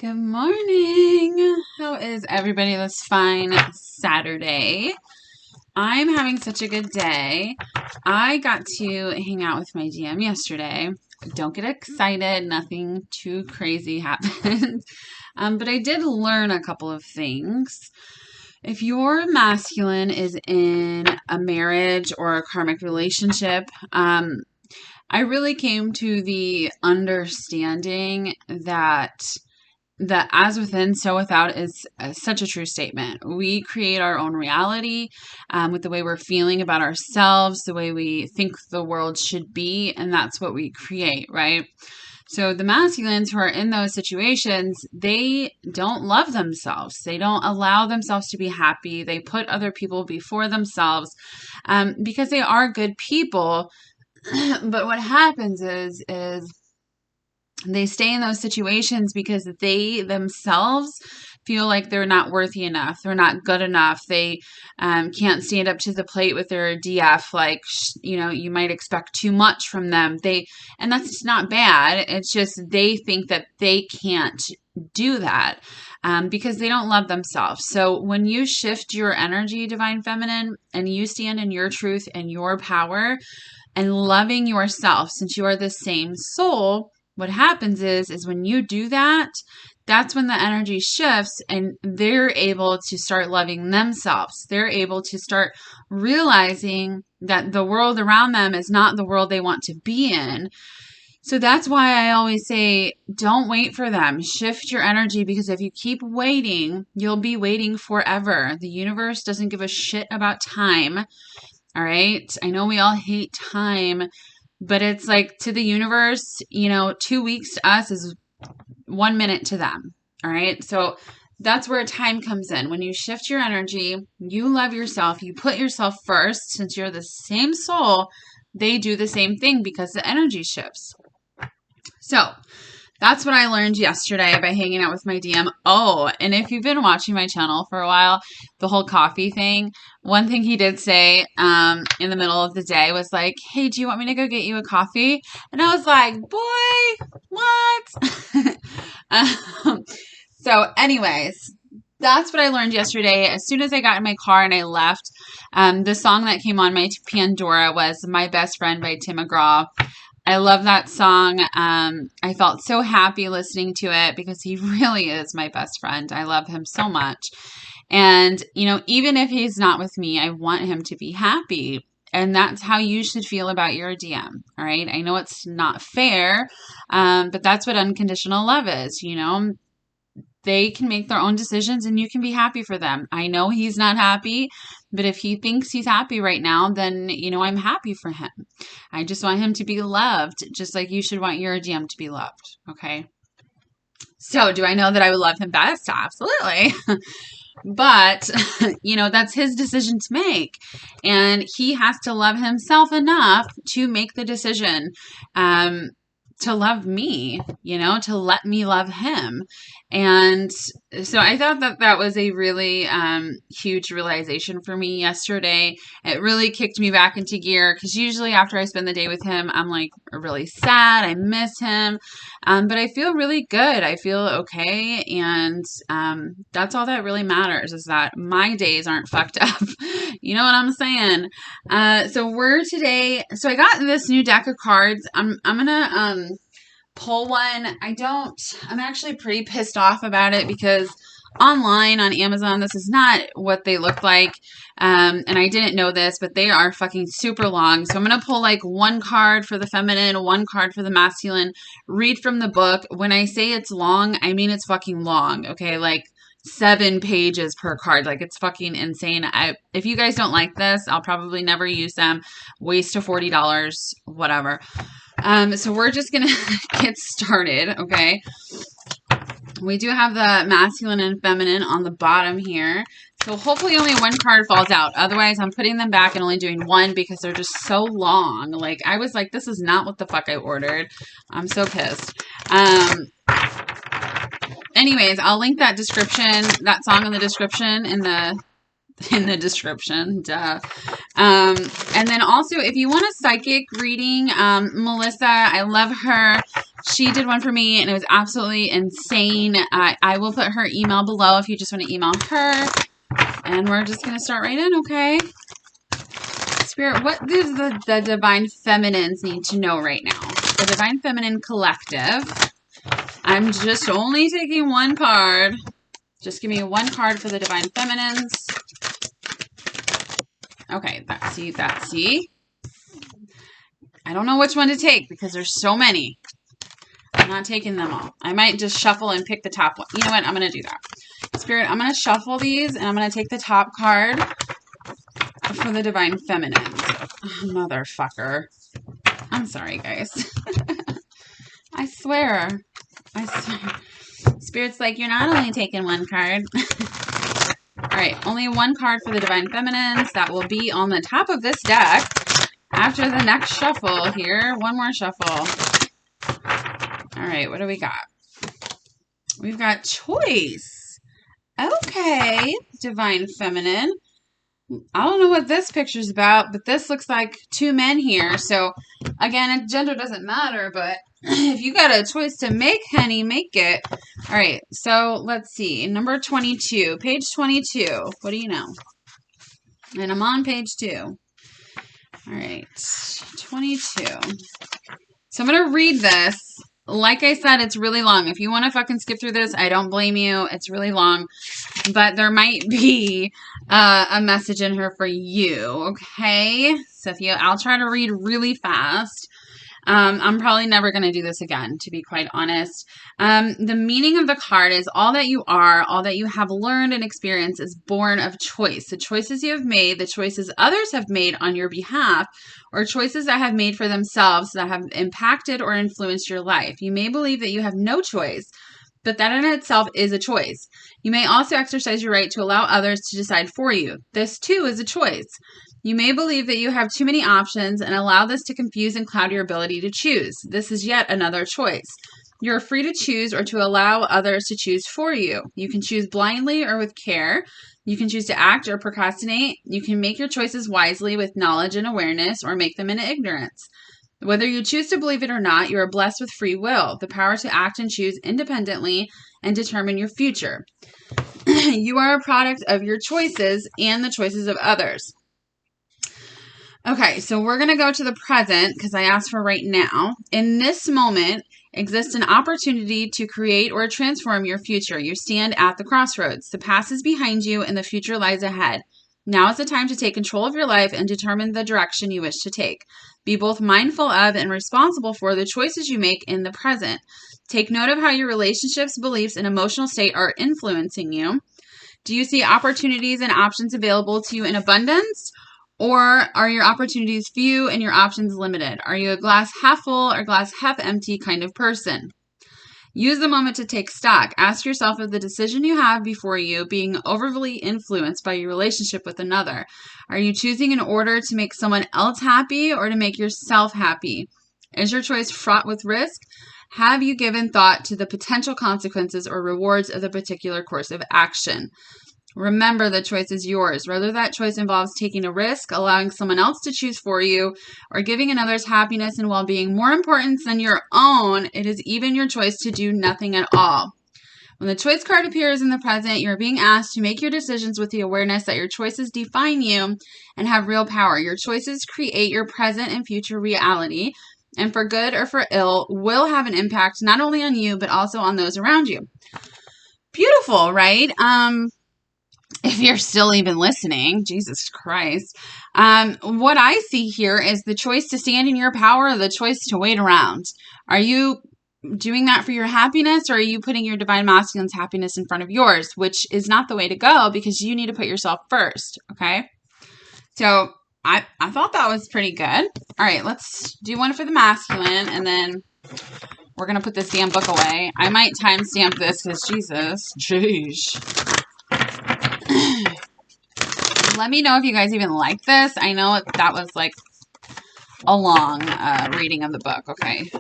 Good morning. How is everybody this fine Saturday? I'm having such a good day. I got to hang out with my DM yesterday. Don't get excited. Nothing too crazy happened. But I did learn a couple of things. If your masculine is in a marriage or a karmic relationship, I really came to the understanding that as within, so without is such a true statement. We create our own reality with the way we're feeling about ourselves, the way we think the world should be, and that's what we create, right? So the masculines who are in those situations, they don't love themselves. They don't allow themselves to be happy. They put other people before themselves because they are good people. But what happens is they stay in those situations because they themselves feel like they're not worthy enough. They're not good enough. They can't stand up to the plate with their DF. Like, you might expect too much from them. And that's not bad. It's just they think that they can't do that because they don't love themselves. So when you shift your energy, Divine Feminine, and you stand in your truth and your power and loving yourself, since you are the same soul, what happens is when you do that, that's when the energy shifts and they're able to start loving themselves. They're able to start realizing that the world around them is not the world they want to be in. So that's why I always say, don't wait for them. Shift your energy, because if you keep waiting, you'll be waiting forever. The universe doesn't give a shit about time. All right. I know we all hate time, but it's like, to the universe, 2 weeks to us is 1 minute to them. All right. So that's where time comes in. When you shift your energy, you love yourself, you put yourself first. Since you're the same soul, they do the same thing because the energy shifts. So that's what I learned yesterday by hanging out with my DM. Oh, and if you've been watching my channel for a while, the whole coffee thing, one thing he did say in the middle of the day was like, hey, do you want me to go get you a coffee? And I was like, boy, what? So anyways, that's what I learned yesterday. As soon as I got in my car and I left, the song that came on my Pandora was My Best Friend by McGraw. I love that song. I felt so happy listening to it because he really is my best friend. I love him so much. And, even if he's not with me, I want him to be happy. And that's how you should feel about your DM. All right. I know it's not fair, but that's what unconditional love is. They can make their own decisions and you can be happy for them. I know he's not happy, but if he thinks he's happy right now, then, I'm happy for him. I just want him to be loved, just like you should want your DM to be loved. Okay. So do I know that I would love him best? Absolutely. But, that's his decision to make. And he has to love himself enough to make the decision, to love me, to let me love him. And so I thought that was a really huge realization for me yesterday. It really kicked me back into gear, because usually after I spend the day with him, I'm like really sad. I miss him. But I feel really good. I feel okay. And that's all that really matters, is that my days aren't fucked up. You know what I'm saying? So I got this new deck of cards. I'm going to pull one. I'm actually pretty pissed off about it, because online on Amazon, this is not what they look like. And I didn't know this, but they are fucking super long. So I'm going to pull like one card for the feminine, one card for the masculine, read from the book. When I say it's long, I mean it's fucking long. Okay. Like 7 pages per card. Like, it's fucking insane. If you guys don't like this, I'll probably never use them. Waste of $40, whatever. So we're just going to get started. Okay. We do have the masculine and feminine on the bottom here. So hopefully only one card falls out. Otherwise, I'm putting them back and only doing one because they're just so long. Like, I was like, this is not what the fuck I ordered. I'm so pissed. Anyways, I'll link that song in the description in the description. Duh. And then also, if you want a psychic reading, Melissa, I love her. She did one for me, and it was absolutely insane. I will put her email below if you just want to email her. And we're just going to start right in, okay? Spirit, what does the Divine Feminines need to know right now? The Divine Feminine Collective. I'm just only taking one card. Just give me one card for the Divine Feminines. Okay, that's see. I don't know which one to take because there's so many. I'm not taking them all. I might just shuffle and pick the top one. You know what? I'm going to do that. Spirit, I'm going to shuffle these, and I'm going to take the top card for the Divine Feminines. Oh, motherfucker. I'm sorry, guys. I swear. Spirit's like, you're not only taking one card. All right, only one card for the Divine Feminines. That will be on the top of this deck after the next shuffle here. One more shuffle. All right, what do we got? We've got choice. Okay, Divine Feminine. I don't know what this picture's about, but this looks like two men here. So, again, gender doesn't matter, but if you got a choice to make, honey, make it. All right, so let's see. Number 22, page 22. What do you know? And I'm on page 2. All right, 22. So I'm going to read this. Like I said, it's really long. If you want to fucking skip through this, I don't blame you. It's really long. But there might be a message in here for you, okay? So I'll try to read really fast. I'm probably never going to do this again, to be quite honest. The meaning of the card is all that you are, all that you have learned and experienced is born of choice. The choices you have made, the choices others have made on your behalf, or choices that have made for themselves that have impacted or influenced your life. You may believe that you have no choice, but that in itself is a choice. You may also exercise your right to allow others to decide for you. This too is a choice. You may believe that you have too many options and allow this to confuse and cloud your ability to choose. This is yet another choice. You're free to choose or to allow others to choose for you. You can choose blindly or with care. You can choose to act or procrastinate. You can make your choices wisely with knowledge and awareness or make them in ignorance. Whether you choose to believe it or not, you are blessed with free will, the power to act and choose independently and determine your future. You are a product of your choices and the choices of others. Okay, so we're going to go to the present because I asked for right now. In this moment exists an opportunity to create or transform your future. You stand at the crossroads. The past is behind you and the future lies ahead. Now is the time to take control of your life and determine the direction you wish to take. Be both mindful of and responsible for the choices you make in the present. Take note of how your relationships, beliefs, and emotional state are influencing you. Do you see opportunities and options available to you in abundance? Or are your opportunities few and your options limited? Are you a glass half full or glass half empty kind of person? Use the moment to take stock. Ask yourself if the decision you have before you being overly influenced by your relationship with another. Are you choosing in order to make someone else happy or to make yourself happy? Is your choice fraught with risk? Have you given thought to the potential consequences or rewards of the particular course of action? Remember, the choice is yours. Whether that choice involves taking a risk, allowing someone else to choose for you, or giving another's happiness and well-being more importance than your own, it is even your choice to do nothing at all. When the choice card appears in the present, you're being asked to make your decisions with the awareness that your choices define you and have real power. Your choices create your present and future reality, and for good or for ill, will have an impact not only on you, but also on those around you. Beautiful, right? If you're still even listening, Jesus Christ. What I see here is the choice to stand in your power or the choice to wait around. Are you doing that for your happiness, or are you putting your divine masculine's happiness in front of yours, which is not the way to go because you need to put yourself first, okay? So I thought that was pretty good. All right, let's do one for the masculine, and then we're going to put this damn book away. I might timestamp this because Jesus, jeez. Let me know if you guys even like this. I know that was like a long reading of the book. Okay.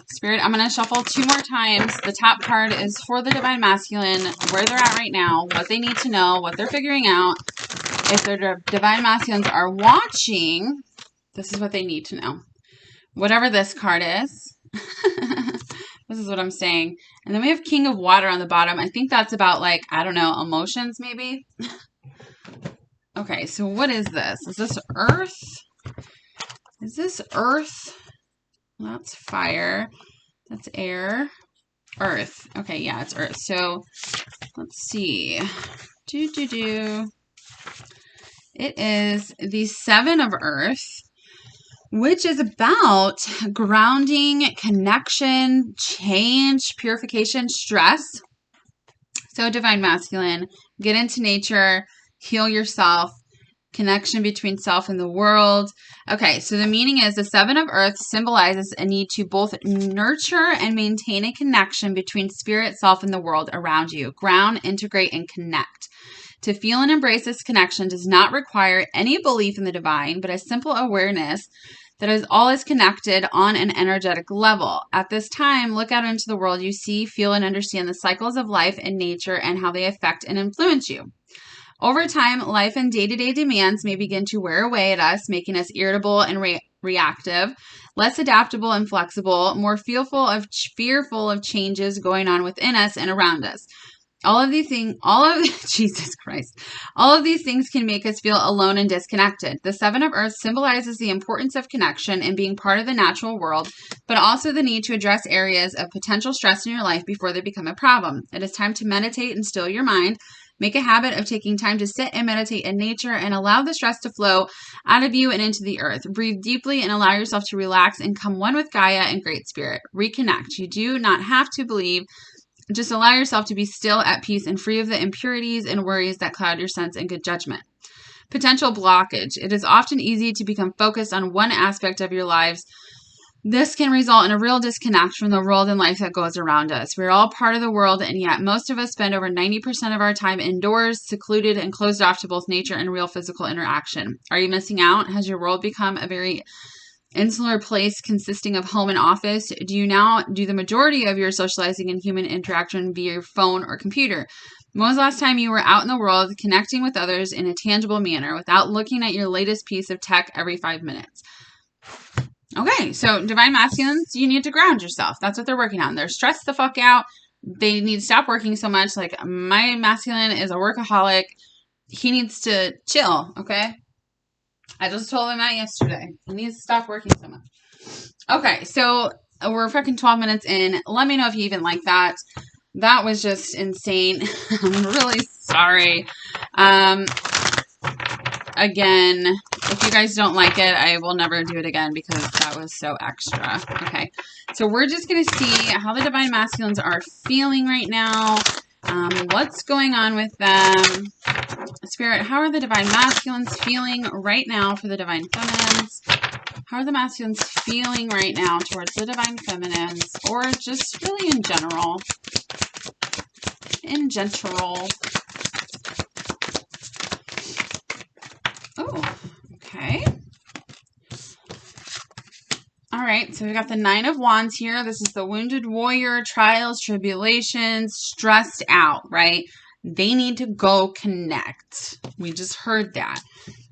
Spirit, I'm going to shuffle 2 more times. The top card is for the Divine Masculine, where they're at right now, what they need to know, what they're figuring out. If their Divine Masculines are watching, this is what they need to know. Whatever this card is, This is what I'm saying. And then we have King of Water on the bottom. I think that's about like, I don't know, emotions maybe. Okay, so what is this? Is this earth? Is this earth? Well, that's fire. That's air. Earth. Okay, yeah, it's earth. So let's see. It is the Seven of Earth, which is about grounding, connection, change, purification, stress. So Divine Masculine, get into nature, heal yourself, connection between self and the world. Okay, so the meaning is the Seven of Earth symbolizes a need to both nurture and maintain a connection between spirit, self, and the world around you. Ground, integrate, and connect. To feel and embrace this connection does not require any belief in the divine, but a simple awareness that all is connected on an energetic level. At this time, look out into the world you see, feel, and understand the cycles of life and nature and how they affect and influence you. Over time, life and day-to-day demands may begin to wear away at us, making us irritable and reactive, less adaptable and flexible, more fearful of changes going on within us and around us. Jesus Christ. All of these things can make us feel alone and disconnected. The Seven of Earth symbolizes the importance of connection and being part of the natural world, but also the need to address areas of potential stress in your life before they become a problem. It is time to meditate and still your mind. Make a habit of taking time to sit and meditate in nature and allow the stress to flow out of you and into the earth. Breathe deeply and allow yourself to relax and come one with Gaia and Great Spirit. Reconnect. You do not have to believe. Just allow yourself to be still, at peace, and free of the impurities and worries that cloud your sense and good judgment. Potential blockage. It is often easy to become focused on one aspect of your lives. This can result in a real disconnect from the world and life that goes around us. We're all part of the world, and yet most of us spend over 90% of our time indoors, secluded and closed off to both nature and real physical interaction. Are you missing out? Has your world become a very insular place consisting of home and office? Do you now do the majority of your socializing and human interaction via your phone or computer? When was the last time you were out in the world connecting with others in a tangible manner without looking at your latest piece of tech every 5 minutes? Okay, so Divine Masculines, you need to ground yourself. That's what they're working on. They're stressed the fuck out. They need to stop working so much. Like, my masculine is a workaholic. He needs to chill, okay? I just told him that yesterday. He needs to stop working so much. Okay, so we're fucking 12 minutes in. Let me know if you even like that. That was just insane. I'm really sorry. Again, if you guys don't like it, I will never do it again because that was so extra. Okay, so we're just going to see how the Divine Masculines are feeling right now. What's going on with them? Spirit, how are the Divine Masculines feeling right now for the Divine Feminines? How are the Masculines feeling right now towards the Divine Feminines? Or just really in general? In general. Oh, okay. All right, so we've got the Nine of Wands here. This is the wounded warrior, trials, tribulations, stressed out, right? They need to go connect. We just heard that.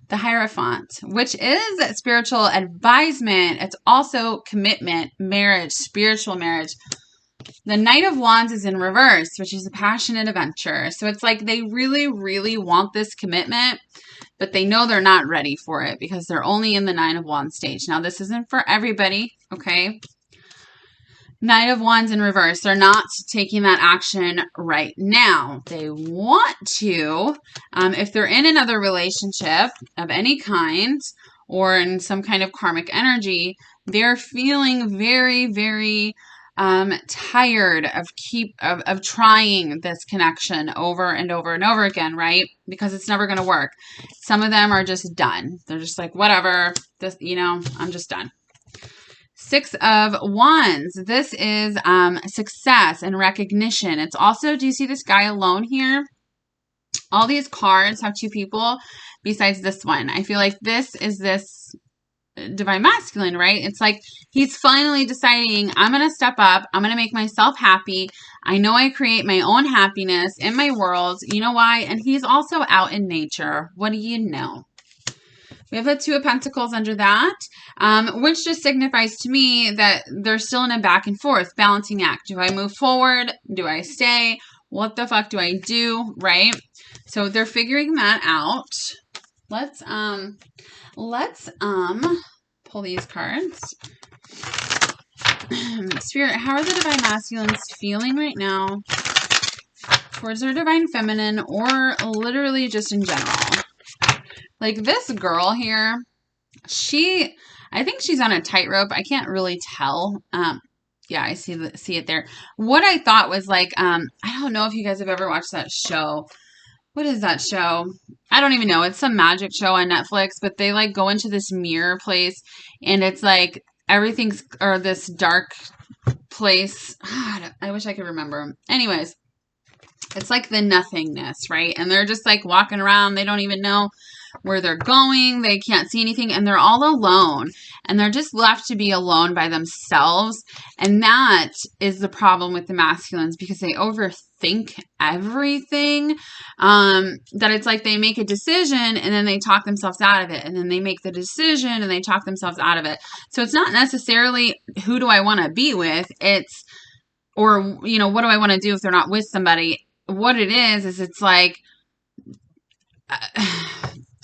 The Hierophant, which is spiritual advisement. It's also commitment, marriage, spiritual marriage. The Knight of Wands is in reverse, which is a passionate adventure. So it's like they really, really want this commitment, but they know they're not ready for it because they're only in the Nine of Wands stage. Now, this isn't for everybody, okay? Knight of Wands in reverse. They're not taking that action right now. They want to. If they're in another relationship of any kind or in some kind of karmic energy, they're feeling very, very tired of trying this connection over and over and over again, right? Because it's never going to work. Some of them are just done. They're just like, whatever, this, I'm just done. Six of Wands. This is success and recognition. It's also, do you see this guy alone here? All these cards have two people besides this one. I feel like this is this Divine Masculine, right? It's like he's finally deciding, I'm going to step up. I'm going to make myself happy. I know I create my own happiness in my world. You know why? And he's also out in nature. What do you know? We have the Two of Pentacles under that, which just signifies to me that they're still in a back and forth balancing act. Do I move forward? Do I stay? What the fuck do I do? Right? So they're figuring that out. Let's pull these cards. Spirit, how are the Divine Masculines feeling right now towards their Divine Feminine, or literally just in general? Like this girl here, I think she's on a tightrope. I can't really tell. Yeah, I see it there. What I thought was like, I don't know if you guys have ever watched that show. What is that show? I don't even know. It's some magic show on Netflix, but they like go into this mirror place, and it's like everything's, or this dark place. I wish I could remember. Anyways, it's like the nothingness, right? And they're just like walking around. They don't even know where they're going. They can't see anything, and they're all alone, and they're just left to be alone by themselves. And that is the problem with the masculines, because they overthink everything. That it's like they make a decision and then they talk themselves out of it, and then they make the decision and they talk themselves out of it. So it's not necessarily who do I want to be with, it's, or, you know, what do I want to do if they're not with somebody. What it is it's like,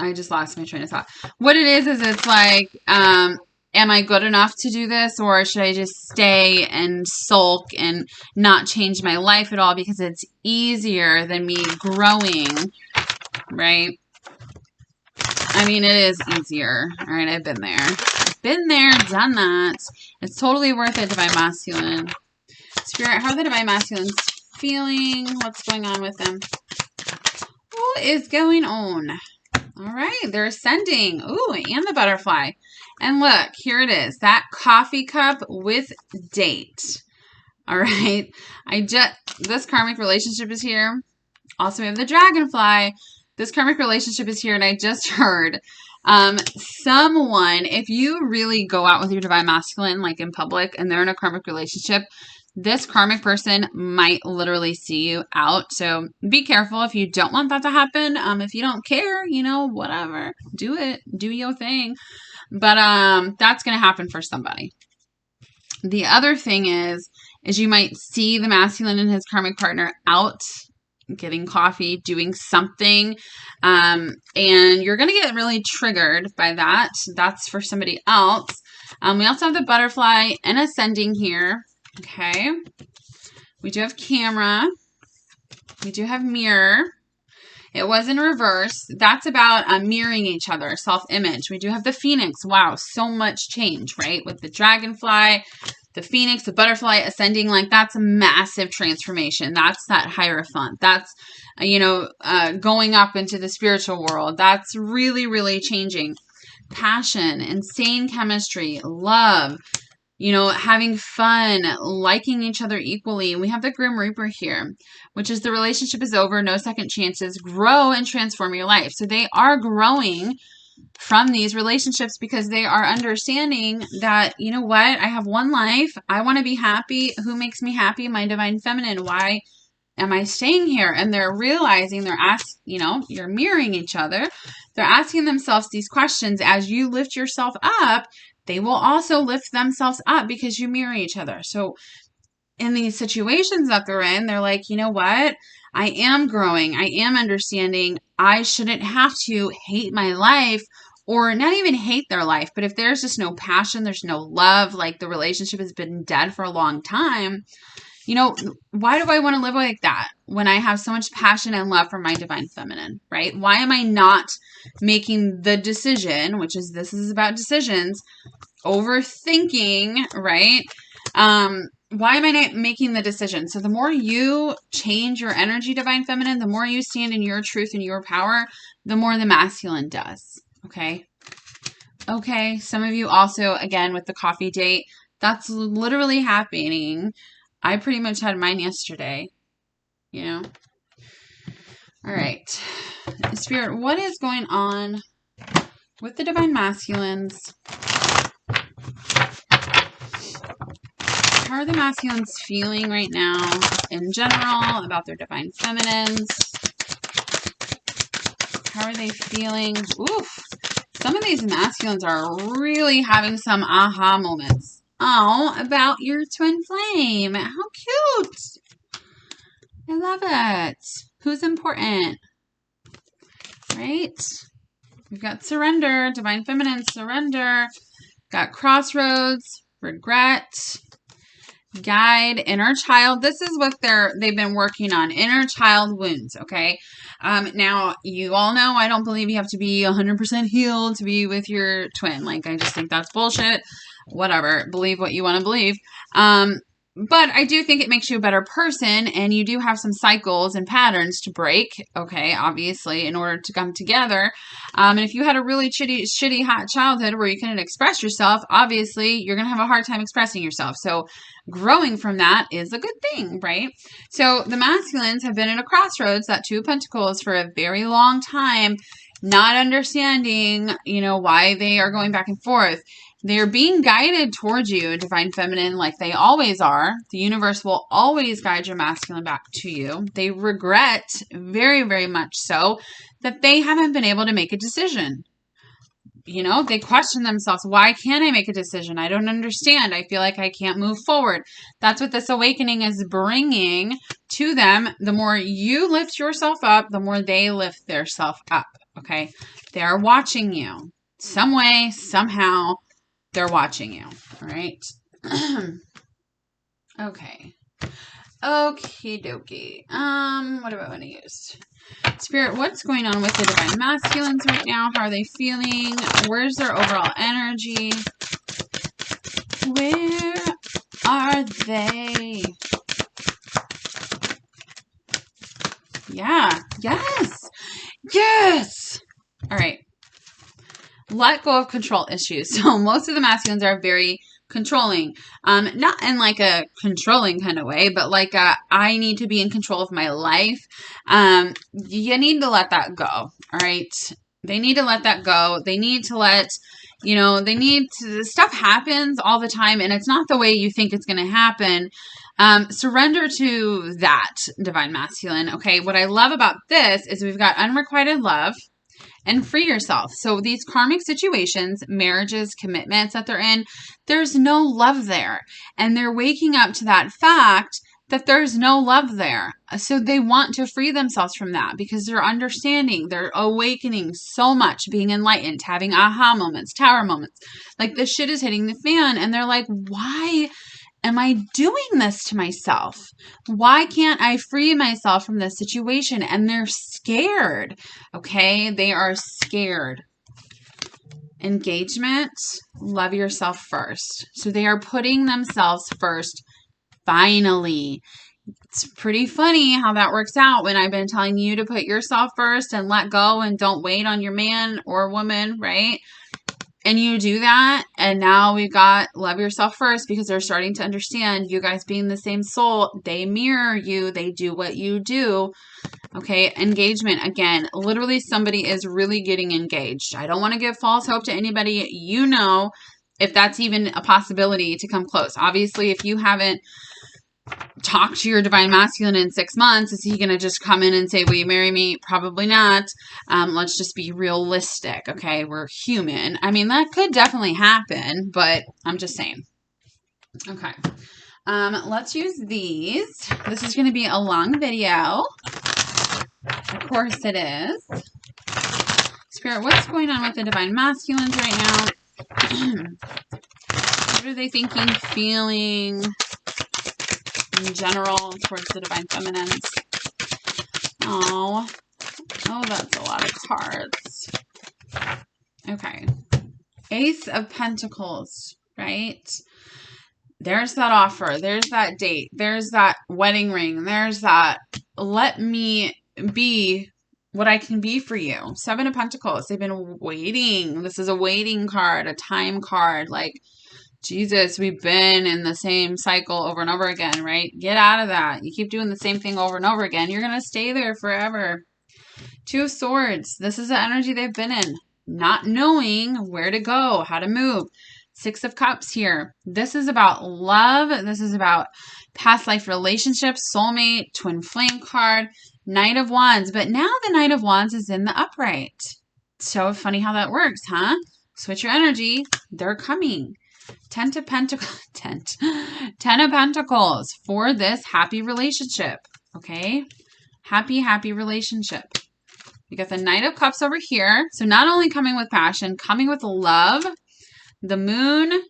I just lost my train of thought. What it is it's like, am I good enough to do this, or should I just stay and sulk and not change my life at all because it's easier than me growing, right? I mean, it is easier, all right? I've been there. Been there, done that. It's totally worth it, Divine Masculine. Spirit, how are the Divine Masculines feeling? What's going on with them? What is going on? All right, they're ascending. Ooh, and the butterfly. And look, here it is. That coffee cup with date. All right. This karmic relationship is here. Also, we have the dragonfly. This karmic relationship is here, and I just heard someone, if you really go out with your Divine Masculine, like in public, and they're in a karmic relationship, this karmic person might literally see you out. So be careful if you don't want that to happen. If you don't care, you know, whatever, do it, do your thing. But that's going to happen for somebody. The other thing is you might see the masculine and his karmic partner out getting coffee, doing something, and you're going to get really triggered by that. That's for somebody else. We also have the butterfly and ascending here. Okay, we do have camera, we do have mirror. It was in reverse. That's about mirroring each other, self-image. We do have the phoenix. Wow, so much change, right? With the dragonfly, the phoenix, the butterfly ascending, like that's a massive transformation. That's that Hierophant. That's, you know, going up into the spiritual world. That's really, really changing. Passion, insane chemistry, love, you know, having fun, liking each other equally. We have the Grim Reaper here, which is the relationship is over, no second chances, grow and transform your life. So they are growing from these relationships because they are understanding that, you know what, I have one life. I want to be happy. Who makes me happy? My Divine Feminine. Why am I staying here? And they're realizing, you know, you're mirroring each other. They're asking themselves these questions. As you lift yourself up, they will also lift themselves up because you mirror each other. So in these situations that they're in, they're like, you know what? I am growing. I am understanding. I shouldn't have to hate my life, or not even hate their life. But if there's just no passion, there's no love, like the relationship has been dead for a long time, you know, why do I want to live like that when I have so much passion and love for my Divine Feminine, right? Why am I not making the decision, which is, this is about decisions, overthinking, right? Why am I not making the decision? So the more you change your energy, Divine Feminine, the more you stand in your truth and your power, the more the masculine does. Okay. Okay. Some of you also, again, with the coffee date, that's literally happening. I pretty much had mine yesterday, you know. All right. Spirit, what is going on with the Divine Masculines? How are the masculines feeling right now in general about their Divine Feminines? How are they feeling? Oof. Some of these masculines are really having some aha moments. Oh, about your twin flame. How cute. I love it. Who's important? Right? We've got surrender, divine feminine, surrender. Got crossroads, regret, guide, inner child. This is what they've been working on, inner child wounds, okay? Now, you all know I don't believe you have to be 100% healed to be with your twin. Like, I just think that's bullshit. Whatever. Believe what you want to believe. But I do think it makes you a better person, and you do have some cycles and patterns to break, okay, obviously, in order to come together. And if you had a really shitty, hot childhood where you couldn't express yourself, obviously, you're going to have a hard time expressing yourself. So growing from that is a good thing, right? So the masculines have been at a crossroads, that Two of Pentacles, for a very long time, not understanding, why they are going back and forth. They're being guided towards you, divine feminine, like they always are. The universe will always guide your masculine back to you. They regret, very, very much so, that they haven't been able to make a decision. They question themselves. Why can't I make a decision? I don't understand. I feel like I can't move forward. That's what this awakening is bringing to them. The more you lift yourself up, the more they lift their self up. Okay? They are watching you. Some way, somehow, they're watching you. All right? Okay. Okie dokie. What do I want to use? Spirit, what's going on with the divine masculines right now? How are they feeling? Where's their overall energy? Where are they? Yeah. Yes. Yes. All right. Let go of control issues. So most of the masculines are very controlling. Not in like a controlling kind of way, but like I need to be in control of my life. You need to let that go. All right. They need to let that go. They need to let, stuff happens all the time, and it's not the way you think it's going to happen. Surrender to that, divine masculine. Okay. What I love about this is we've got unrequited love. And free yourself. So these karmic situations, marriages, commitments that they're in, there's no love there. And they're waking up to that fact that there's no love there. So they want to free themselves from that because they're understanding, they're awakening so much, being enlightened, having aha moments, tower moments. Like the shit is hitting the fan and they're like, why am I doing this to myself? Why can't I free myself from this situation? And they're scared. Okay? They are scared. Engagement, love yourself first. So they are putting themselves first. Finally. It's pretty funny how that works out when I've been telling you to put yourself first and let go and don't wait on your man or woman, right? And you do that, and now we've got love yourself first because they're starting to understand you guys being the same soul. They mirror you. They do what you do. Okay, engagement. Again, literally somebody is really getting engaged. I don't want to give false hope to anybody. If that's even a possibility to come close. Obviously, if you haven't talked to your divine masculine in 6 months, is he going to just come in and say, will you marry me? Probably not. Let's just be realistic. Okay. We're human. I mean, that could definitely happen, but I'm just saying. Okay. Let's use these. This is going to be a long video. Of course it is. Spirit, what's going on with the divine masculines right now? What are they thinking, feeling in general towards the divine feminines? Oh, that's a lot of cards. Okay. Ace of Pentacles, right? There's that offer. There's that date. There's that wedding ring. There's that let me be what I can be for you. 7 of Pentacles. They've been waiting. This is a waiting card, a time card. Like, Jesus, we've been in the same cycle over and over again, right? Get out of that. You keep doing the same thing over and over again. You're going to stay there forever. 2 of Swords. This is the energy they've been in. Not knowing where to go, how to move. 6 of Cups here. This is about love. This is about past life relationships, soulmate, twin flame card, Knight of Wands. But now the Knight of Wands is in the upright. So funny how that works, huh? Switch your energy. They're coming. Ten of Pentacles for this happy relationship. Okay? Happy relationship. We got the Knight of Cups over here. So not only coming with passion, coming with love, the moon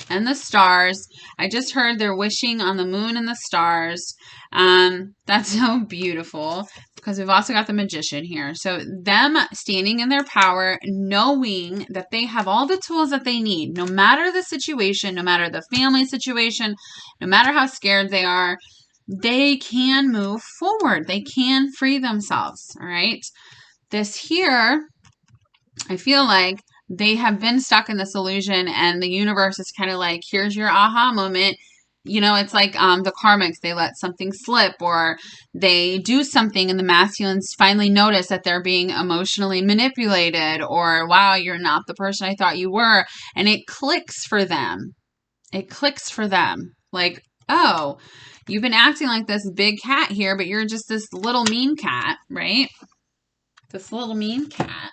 and the stars. I just heard they're wishing on the moon and the stars. That's so beautiful because we've also got the Magician here. So them standing in their power, knowing that they have all the tools that they need, no matter the situation, no matter the family situation, no matter how scared they are, they can move forward. They can free themselves. All right. This here, I feel like they have been stuck in this illusion and the universe is kind of like, here's your aha moment. You know, it's like the karmics, they let something slip or they do something and the masculines finally notice that they're being emotionally manipulated or, wow, you're not the person I thought you were. And it clicks for them. It clicks for them. Like, oh, you've been acting like this big cat here, but you're just this little mean cat, right? This little mean cat.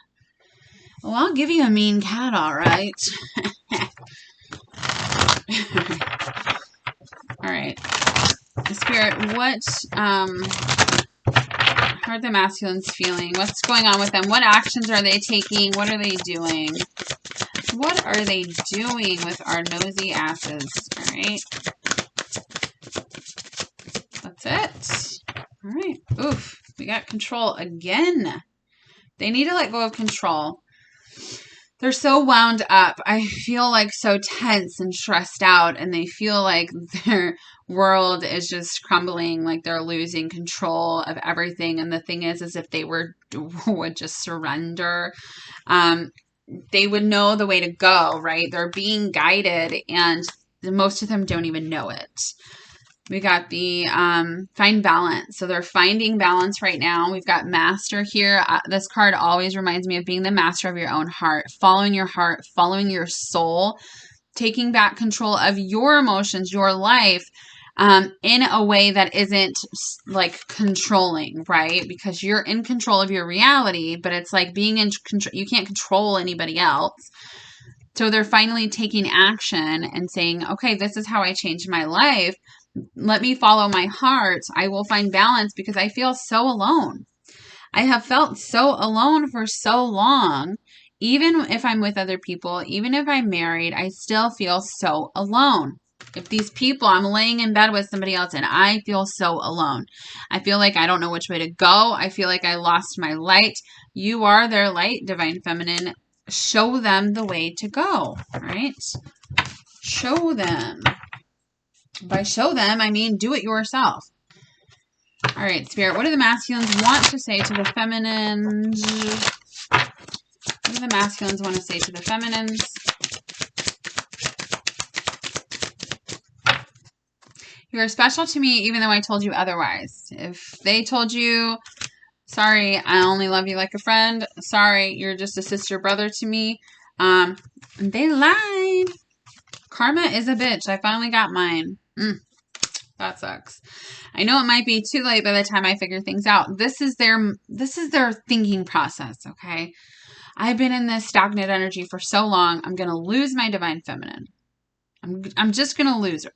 Well, I'll give you a mean cat, all right. All right. Spirit, what how are the masculines feeling? What's going on with them? What actions are they taking? What are they doing? What are they doing with our nosy asses? All right. That's it. All right. Oof. We got control again. They need to let go of control. They're so wound up. I feel like so tense and stressed out, and they feel like their world is just crumbling, like they're losing control of everything. And the thing is if they would just surrender, they would know the way to go, right? They're being guided, and most of them don't even know it. We got the find balance. So they're finding balance right now. We've got master here. This card always reminds me of being the master of your own heart, following your soul, taking back control of your emotions, your life, in a way that isn't like controlling, right? Because you're in control of your reality, but it's like being in control. You can't control anybody else. So they're finally taking action and saying, okay, this is how I changed my life. Let me follow my heart. I will find balance because I feel so alone. I have felt so alone for so long. Even if I'm with other people, even if I'm married, I still feel so alone. If these people, I'm laying in bed with somebody else and I feel so alone. I feel like I don't know which way to go. I feel like I lost my light. You are their light, Divine Feminine. Show them the way to go. All right? Show them. By show them, I mean do it yourself. All right, Spirit, what do the masculines want to say to the feminines? What do the masculines want to say to the feminines? You are special to me even though I told you otherwise. If they told you, sorry, I only love you like a friend. Sorry, you're just a sister brother to me. They lied. Karma is a bitch. I finally got mine. That sucks. I know it might be too late by the time I figure things out. This is their thinking process, okay? I've been in this stagnant energy for so long. I'm going to lose my Divine Feminine. I'm just going to lose her.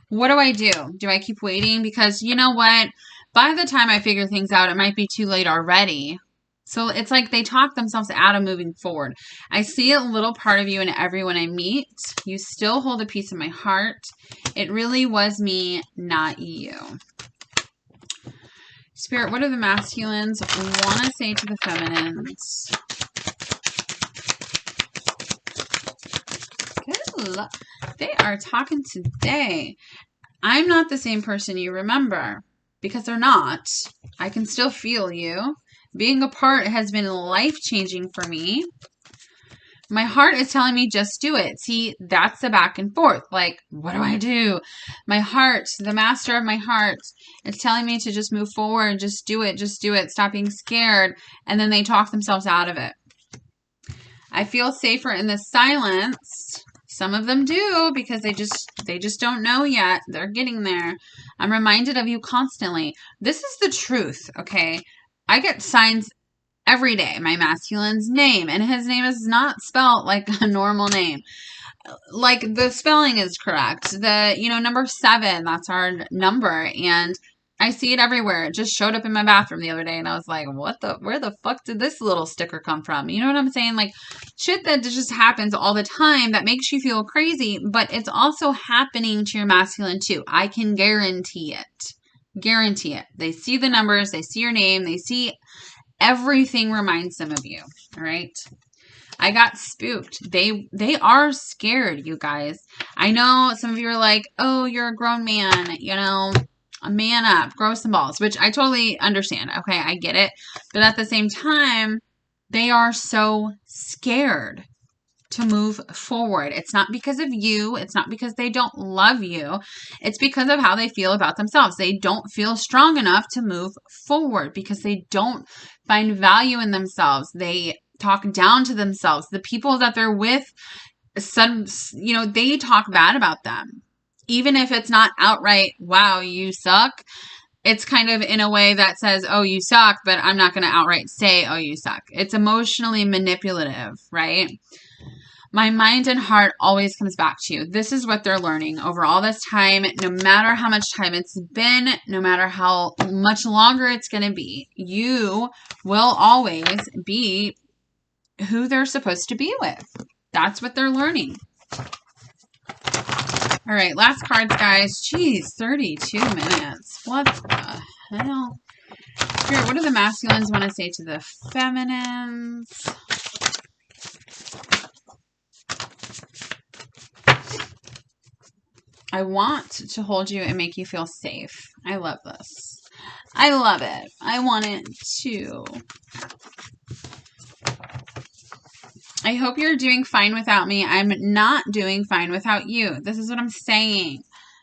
What do? Do I keep waiting? Because you know what? By the time I figure things out, it might be too late already. So it's like they talk themselves out of moving forward. I see a little part of you in everyone I meet. You still hold a piece of my heart. It really was me, not you. Spirit, what do the masculines want to say to the feminines? Good luck. They are talking today. I'm not the same person you remember because they're not. I can still feel you. Being apart has been life-changing for me. My heart is telling me just do it. See, that's the back and forth. Like, what do I do? My heart, the master of my heart, is telling me to just move forward. Just do it. Just do it. Stop being scared. And then they talk themselves out of it. I feel safer in the silence. Some of them do because they just don't know yet. They're getting there. I'm reminded of you constantly. This is the truth, okay? I get signs every day my masculine's name, and his name is not spelled like a normal name. Like, the spelling is correct. The, number 7, that's our number. And I see it everywhere. It just showed up in my bathroom the other day, and I was like, where the fuck did this little sticker come from? You know what I'm saying? Like, shit that just happens all the time that makes you feel crazy, but it's also happening to your masculine too. I can guarantee it. Guarantee it. They see the numbers, they see your name, they see everything reminds them of you. All right. I got spooked. They are scared, you guys. I know some of you are like, oh, you're a grown man, a man up, grow some balls, which I totally understand. Okay, I get it. But at the same time, they are so scared to move forward. It's not because of you. It's not because they don't love you. It's because of how they feel about themselves. They don't feel strong enough to move forward because they don't find value in themselves. They talk down to themselves. The people that they're with, they talk bad about them. Even if it's not outright, wow, you suck. It's kind of in a way that says, oh, you suck, but I'm not going to outright say, oh, you suck. It's emotionally manipulative, right? My mind and heart always comes back to you. This is what they're learning over all this time. No matter how much time it's been, no matter how much longer it's going to be, you will always be who they're supposed to be with. That's what they're learning. All right, last cards, guys. Jeez, 32 minutes. What the hell? Spirit, what do the masculines want to say to the feminines? I want to hold you and make you feel safe. I love this. I love it. I want it too. I hope you're doing fine without me. I'm not doing fine without you. This is what I'm saying.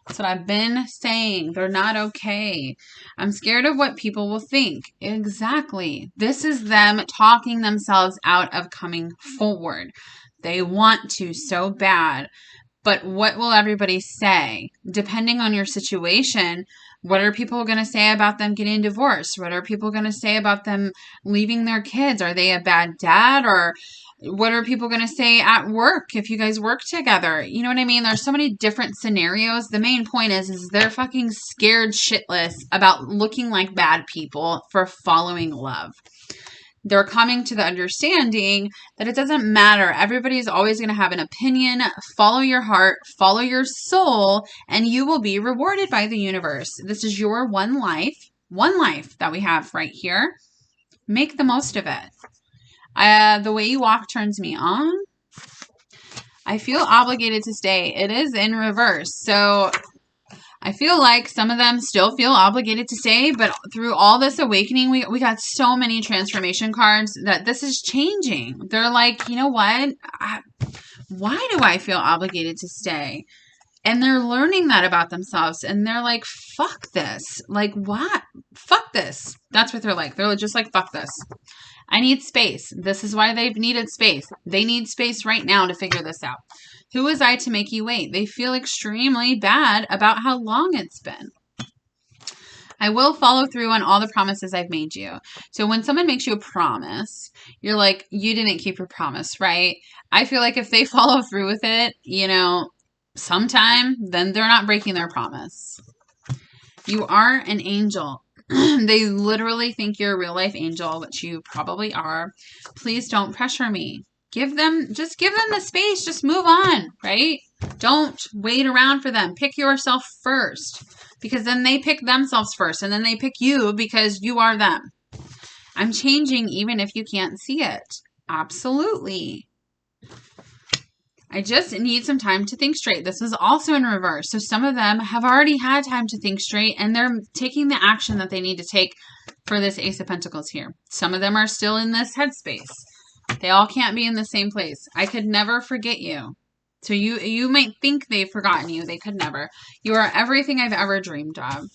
That's what I've been saying. They're not okay. I'm scared of what people will think. Exactly. This is them talking themselves out of coming forward. They want to so bad. But what will everybody say? Depending on your situation, what are people going to say about them getting divorced? What are people going to say about them leaving their kids? Are they a bad dad? Or what are people going to say at work if you guys work together? You know what I mean? There's so many different scenarios. The main point is they're fucking scared shitless about looking like bad people for following love. They're coming to the understanding that it doesn't matter. Everybody's always going to have an opinion. Follow your heart, follow your soul, and you will be rewarded by the universe. This is your one life that we have right here. Make the most of it. The way you walk turns me on. I feel obligated to stay. It is in reverse. So I feel like some of them still feel obligated to stay, but through all this awakening, we got so many transformation cards that this is changing. They're like, you know what? Why do I feel obligated to stay? And they're learning that about themselves. And they're like, fuck this. Like, what? Fuck this. That's what they're like. They're just like, fuck this. I need space. This is why they've needed space. They need space right now to figure this out. Who was I to make you wait? They feel extremely bad about how long it's been. I will follow through on all the promises I've made you. So when someone makes you a promise, you're like, you didn't keep your promise, right? I feel like if they follow through with it, sometime, then they're not breaking their promise. You are an angel. They literally think you're a real life angel, which you probably are. Please don't pressure me. Just give them the space. Just move on, right? Don't wait around for them. Pick yourself first, because then they pick themselves first, and then they pick you because you are them. I'm changing even if you can't see it. Absolutely. I just need some time to think straight. This is also in reverse. So some of them have already had time to think straight, and they're taking the action that they need to take for this Ace of Pentacles here. Some of them are still in this headspace. They all can't be in the same place. I could never forget you. So you might think they've forgotten you. They could never. You are everything I've ever dreamed of.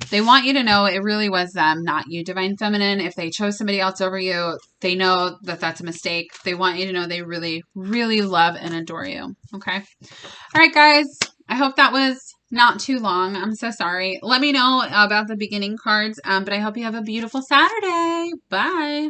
They want you to know it really was them, not you, Divine Feminine. If they chose somebody else over you, they know that that's a mistake. They want you to know they really, really love and adore you. Okay? All right, guys. I hope that was not too long. I'm so sorry. Let me know about the beginning cards, but I hope you have a beautiful Saturday. Bye.